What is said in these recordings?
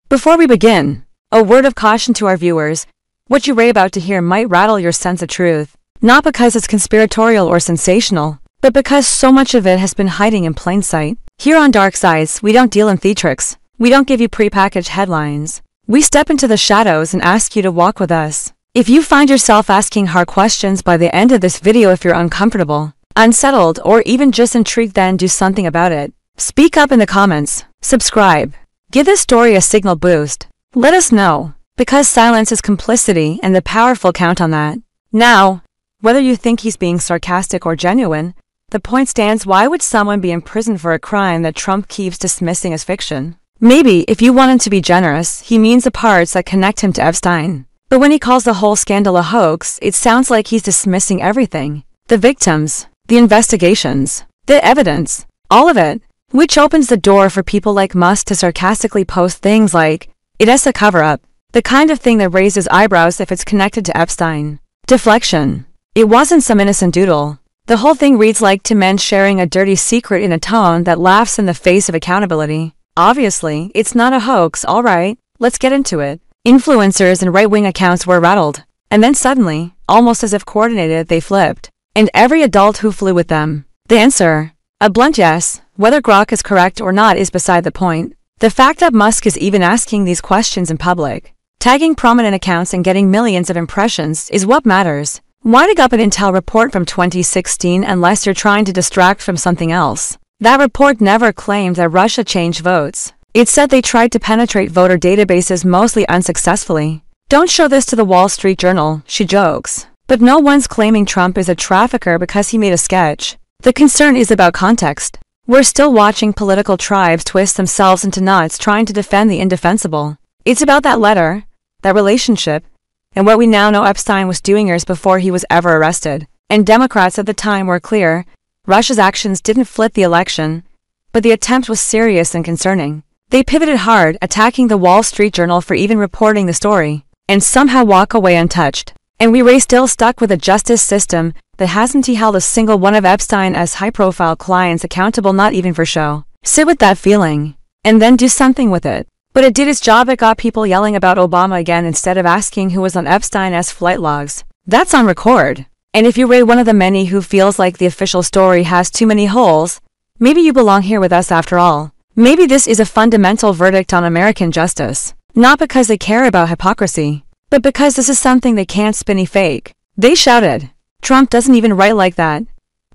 Before we begin, a word of caution to our viewers. What you're about to hear might rattle your sense of truth, not because it's conspiratorial or sensational, but because so much of it has been hiding in plain sight. Here on Dark Sides, we don't deal in theatrics. We don't give you prepackaged headlines. We step into the shadows and ask you to walk with us. If you find yourself asking hard questions by the end of this video, if you're uncomfortable, unsettled, or even just intrigued, then do something about it. Speak up in the comments. Subscribe. Give this story a signal boost. Let us know, because silence is complicity and the powerful count on that. Now, whether you think he's being sarcastic or genuine, the point stands: why would someone be in prison for a crime that Trump keeps dismissing as fiction? Maybe, if you want him to be generous, he means the parts that connect him to Epstein. But when he calls the whole scandal a hoax, it sounds like he's dismissing everything. The victims, the investigations, the evidence, all of it. Which opens the door for people like Musk to sarcastically post things like, "It's a cover-up," the kind of thing that raises eyebrows if it's connected to Epstein. Deflection. It wasn't some innocent doodle. The whole thing reads like two men sharing a dirty secret in a tone that laughs in the face of accountability. Obviously, it's not a hoax. Alright, let's get into it. Influencers and right-wing accounts were rattled, and then suddenly, almost as if coordinated, they flipped. And every adult who flew with them. The answer? A blunt yes. Whether Grok is correct or not is beside the point. The fact that Musk is even asking these questions in public, tagging prominent accounts and getting millions of impressions is what matters. Why dig up an Intel report from 2016 unless you're trying to distract from something else? That report never claimed that Russia changed votes. It said they tried to penetrate voter databases, mostly unsuccessfully. Don't show this to the Wall Street Journal, she jokes. But no one's claiming Trump is a trafficker because he made a sketch. The concern is about context. We're still watching political tribes twist themselves into knots trying to defend the indefensible. It's about that letter, that relationship, and what we now know Epstein was doing years before he was ever arrested. And Democrats at the time were clear: Russia's actions didn't flip the election, but the attempt was serious and concerning. They pivoted hard, attacking the Wall Street Journal for even reporting the story, and somehow walk away untouched. And we're still stuck with a justice system that hasn't held a single one of Epstein's high-profile clients accountable, not even for show. Sit with that feeling, and then do something with it. But it did its job. It got people yelling about Obama again instead of asking who was on Epstein's flight logs. That's on record. And if you're one of the many who feels like the official story has too many holes, maybe you belong here with us after all. Maybe this is a fundamental verdict on American justice. Not because they care about hypocrisy, but because this is something they can't spin fake. They shouted, "Trump doesn't even write like that."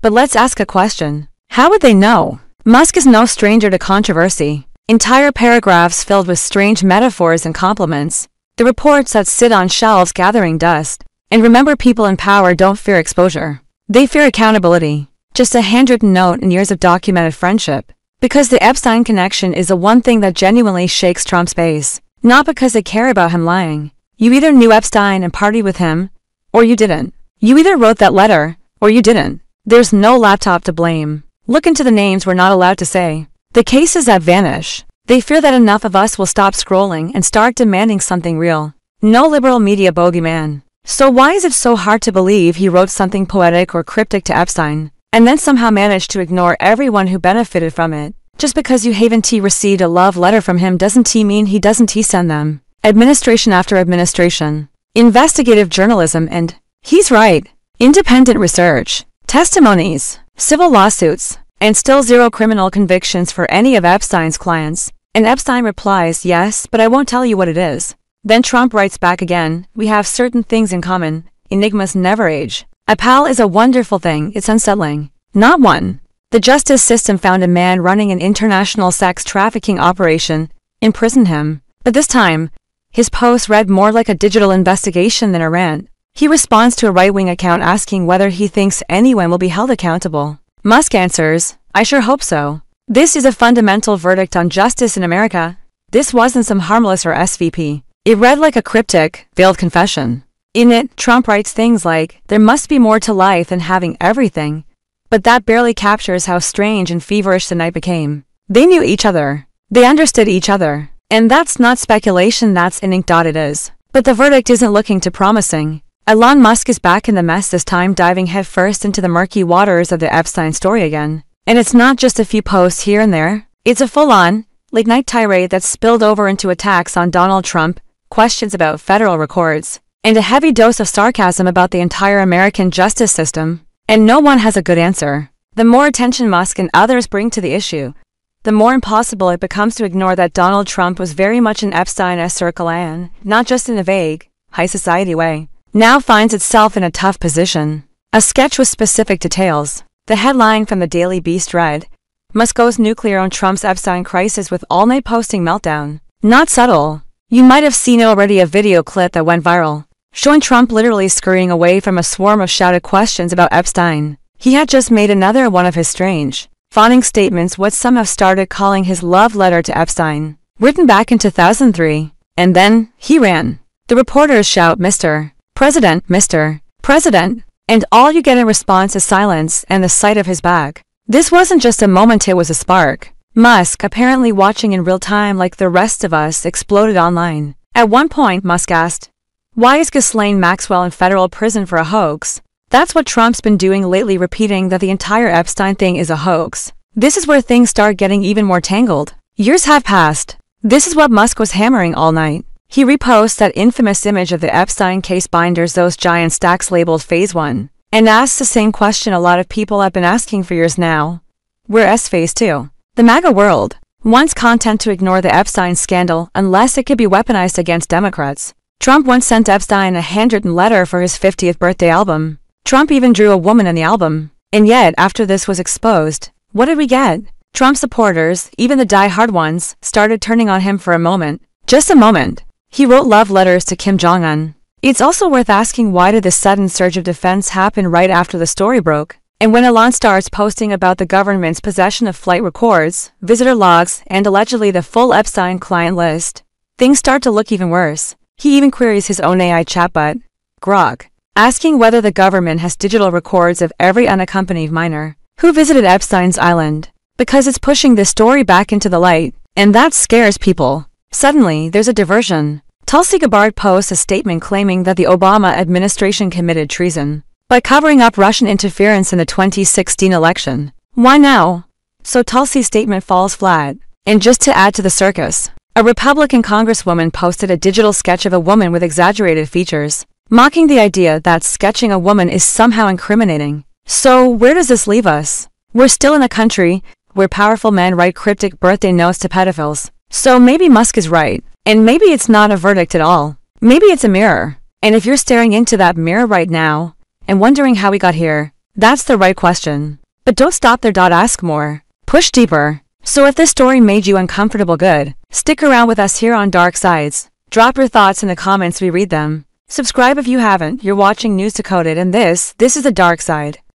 But let's ask a question. How would they know? Musk is no stranger to controversy. Entire paragraphs filled with strange metaphors and compliments. The reports that sit on shelves gathering dust. And remember, people in power don't fear exposure. They fear accountability. Just a handwritten note and years of documented friendship. Because the Epstein connection is the one thing that genuinely shakes Trump's base. Not because they care about him lying. You either knew Epstein and partied with him, or you didn't. You either wrote that letter, or you didn't. There's no laptop to blame. Look into the names we're not allowed to say. The cases that vanish. They fear that enough of us will stop scrolling and start demanding something real. No liberal media bogeyman. So why is it so hard to believe he wrote something poetic or cryptic to Epstein, and then somehow managed to ignore everyone who benefited from it? Just because you haven't received a love letter from him doesn't mean he doesn't send them. Administration after administration. Investigative journalism and, he's right, independent research, testimonies, civil lawsuits, and still zero criminal convictions for any of Epstein's clients. And Epstein replies, "Yes, but I won't tell you what it is." Then Trump writes back again, "We have certain things in common. Enigmas never age." A pal is a wonderful thing. It's unsettling. Not one. The justice system found a man running an international sex trafficking operation, imprisoned him. But this time, his post read more like a digital investigation than a rant. He responds to a right-wing account asking whether he thinks anyone will be held accountable. Musk answers, "I sure hope so." This is a fundamental verdict on justice in America. This wasn't some harmless or SVP. It read like a cryptic, veiled confession. In it, Trump writes things like, "There must be more to life than having everything." But that barely captures how strange and feverish the night became. They knew each other. They understood each other. And that's not speculation, that's an ink. It is. But the verdict isn't looking too promising. Elon Musk is back in the mess, this time diving headfirst into the murky waters of the Epstein story again. And it's not just a few posts here and there. It's a full-on, late-night tirade that spilled over into attacks on Donald Trump, questions about federal records, and a heavy dose of sarcasm about the entire American justice system. And no one has a good answer. The more attention Musk and others bring to the issue, the more impossible it becomes to ignore that Donald Trump was very much in Epstein's circle and, not just in a vague, high society way, now finds itself in a tough position. A sketch with specific details. The headline from the Daily Beast read, "Musk goes nuclear on Trump's Epstein crisis with all-night posting meltdown." Not subtle. You might have seen already a video clip that went viral, showing Trump literally scurrying away from a swarm of shouted questions about Epstein. He had just made another one of his strange, fawning statements, what some have started calling his love letter to Epstein, written back in 2003. And then, he ran. The reporters shout, "Mr. President, Mr. President," and all you get in response is silence and the sight of his back. This wasn't just a moment, it was a spark. Musk, apparently watching in real time like the rest of us, exploded online. At one point, Musk asked, "Why is Ghislaine Maxwell in federal prison for a hoax?" That's what Trump's been doing lately, repeating that the entire Epstein thing is a hoax. This is where things start getting even more tangled. Years have passed. This is what Musk was hammering all night. He reposts that infamous image of the Epstein case binders, those giant stacks labeled Phase 1, and asks the same question a lot of people have been asking for years now. Where's Phase 2? The MAGA world wants content to ignore the Epstein scandal unless it could be weaponized against Democrats. Trump once sent Epstein a handwritten letter for his 50th birthday album. Trump even drew a woman in the album. And yet, after this was exposed, what did we get? Trump supporters, even the die-hard ones, started turning on him for a moment. Just a moment. He wrote love letters to Kim Jong-un. It's also worth asking, why did this sudden surge of defense happen right after the story broke? And when Elon starts posting about the government's possession of flight records, visitor logs, and allegedly the full Epstein client list, things start to look even worse. He even queries his own AI chatbot, Grok, asking whether the government has digital records of every unaccompanied minor who visited Epstein's island, because it's pushing this story back into the light, and that scares people. Suddenly, there's a diversion. Tulsi Gabbard posts a statement claiming that the Obama administration committed treason by covering up Russian interference in the 2016 election. Why now? So Tulsi's statement falls flat. And just to add to the circus, a Republican congresswoman posted a digital sketch of a woman with exaggerated features, mocking the idea that sketching a woman is somehow incriminating. So where does this leave us? We're still in a country where powerful men write cryptic birthday notes to pedophiles. So maybe Musk is right, and maybe it's not a verdict at all. Maybe it's a mirror. And if you're staring into that mirror right now and wondering how we got here, that's the right question. But don't stop there. Ask more. Push deeper. So if this story made you uncomfortable, good. Stick around with us here on Dark Sides. Drop your thoughts in the comments, we read them. Subscribe if you haven't. You're watching News Decoded, and this is the Dark Side.